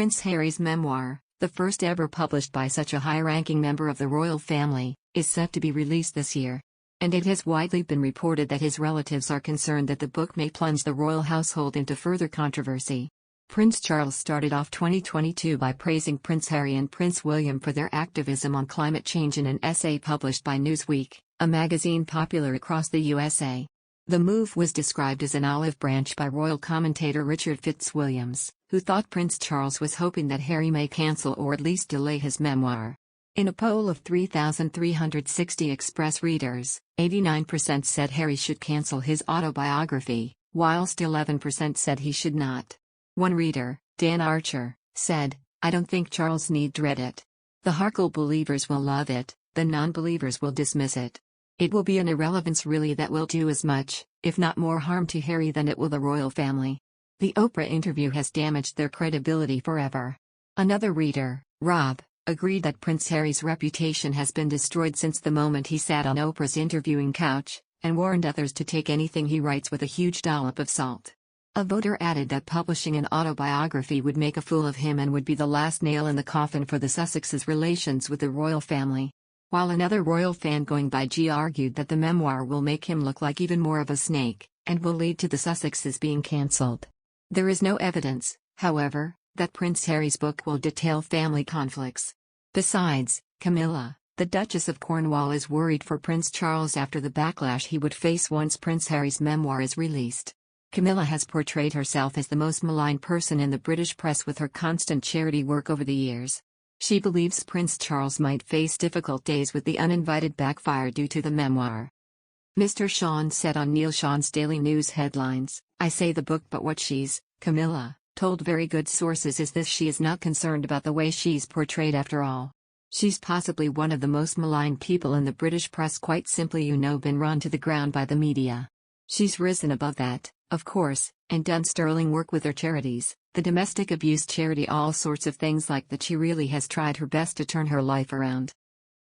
Prince Harry's memoir, the first ever published by such a high-ranking member of the royal family, is set to be released this year. And it has widely been reported that his relatives are concerned that the book may plunge the royal household into further controversy. Prince Charles started off 2022 by praising Prince Harry and Prince William for their activism on climate change in an essay published by Newsweek, a magazine popular across the USA. The move was described as an olive branch by royal commentator Richard Fitzwilliams, who thought Prince Charles was hoping that Harry may cancel or at least delay his memoir. In a poll of 3,360 Express readers, 89% said Harry should cancel his autobiography, whilst 11% said he should not. One reader, Dan Archer, said, "I don't think Charles need dread it. The Harkle believers will love it, the non-believers will dismiss it. It will be an irrelevance really that will do as much, if not more harm to Harry than it will the royal family. The Oprah interview has damaged their credibility forever." Another reader, Rob, agreed that Prince Harry's reputation has been destroyed since the moment he sat on Oprah's interviewing couch, and warned others to take anything he writes with a huge dollop of salt. A voter added that publishing an autobiography would make a fool of him and would be the last nail in the coffin for the Sussexes' relations with the royal family. While another royal fan going by G argued that the memoir will make him look like even more of a snake, and will lead to the Sussexes being cancelled. There is no evidence, however, that Prince Harry's book will detail family conflicts. Besides, Camilla, the Duchess of Cornwall, is worried for Prince Charles after the backlash he would face once Prince Harry's memoir is released. Camilla has portrayed herself as the most maligned person in the British press with her constant charity work over the years. She believes Prince Charles might face difficult days with the uninvited backfire due to the memoir. Mr. Sean said on Neil Sean's Daily News headlines, "I say the book, but what she's, Camilla, told very good sources is this: she is not concerned about the way she's portrayed after all. She's possibly one of the most maligned people in the British press, quite simply been run to the ground by the media. She's risen above that, of course, and done sterling work with her charities, the domestic abuse charity, all sorts of things like that. She really has tried her best to turn her life around.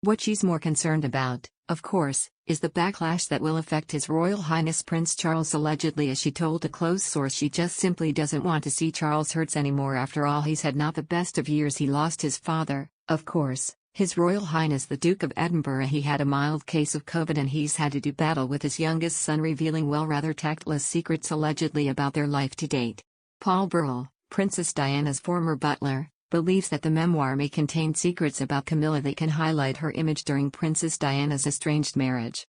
What she's more concerned about, of course, is the backlash that will affect His Royal Highness Prince Charles. Allegedly, as she told a close source, she just simply doesn't want to see Charles hurts anymore. After all, he's had not the best of years. He lost his father, of course, His Royal Highness the Duke of Edinburgh. He had a mild case of COVID and he's had to do battle with his youngest son, revealing rather tactless secrets allegedly about their life to date. Paul Burrell, Princess Diana's former butler, believes that the memoir may contain secrets about Camilla that can highlight her image during Princess Diana's estranged marriage.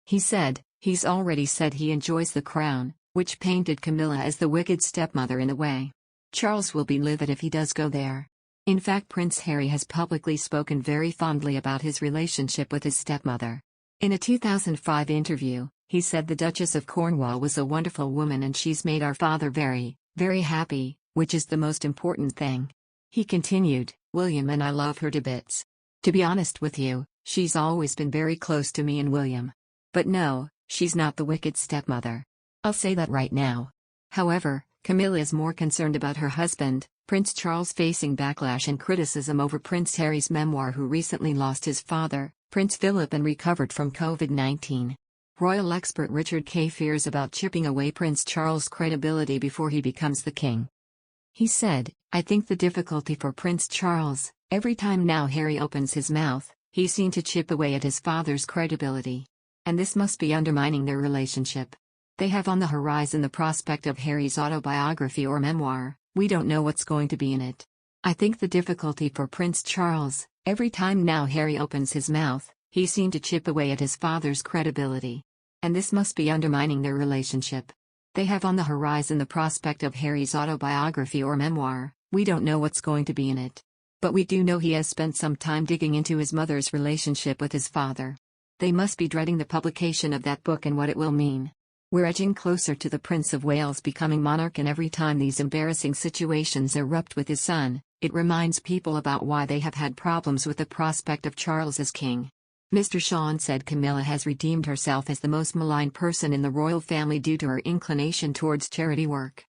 He said, "He's already said he enjoys the crown," which painted Camilla as the wicked stepmother in a way. Charles will be livid if he does go there. In fact, Prince Harry has publicly spoken very fondly about his relationship with his stepmother. In a 2005 interview, he said the Duchess of Cornwall was a wonderful woman and she's made our father very, very happy, which is the most important thing. He continued, "William and I love her to bits. To be honest with you, she's always been very close to me and William. But no, she's not the wicked stepmother. I'll say that right now." However, Camilla is more concerned about her husband, Prince Charles, facing backlash and criticism over Prince Harry's memoir, who recently lost his father, Prince Philip, and recovered from COVID-19. Royal expert Richard Kay fears about chipping away Prince Charles' credibility before he becomes the king. He said, "I think the difficulty for Prince Charles, every time now Harry opens his mouth, he's seen to chip away at his father's credibility. And this must be undermining their relationship. They have on the horizon the prospect of Harry's autobiography or memoir. We don't know what's going to be in it. I think the difficulty for Prince Charles, every time now Harry opens his mouth, he's seen to chip away at his father's credibility. And this must be undermining their relationship. They have on the horizon the prospect of Harry's autobiography or memoir. We don't know what's going to be in it. But we do know he has spent some time digging into his mother's relationship with his father. They must be dreading the publication of that book and what it will mean. We're edging closer to the Prince of Wales becoming monarch, and every time these embarrassing situations erupt with his son, it reminds people about why they have had problems with the prospect of Charles as king." Mr. Sean said Camilla has redeemed herself as the most maligned person in the royal family due to her inclination towards charity work.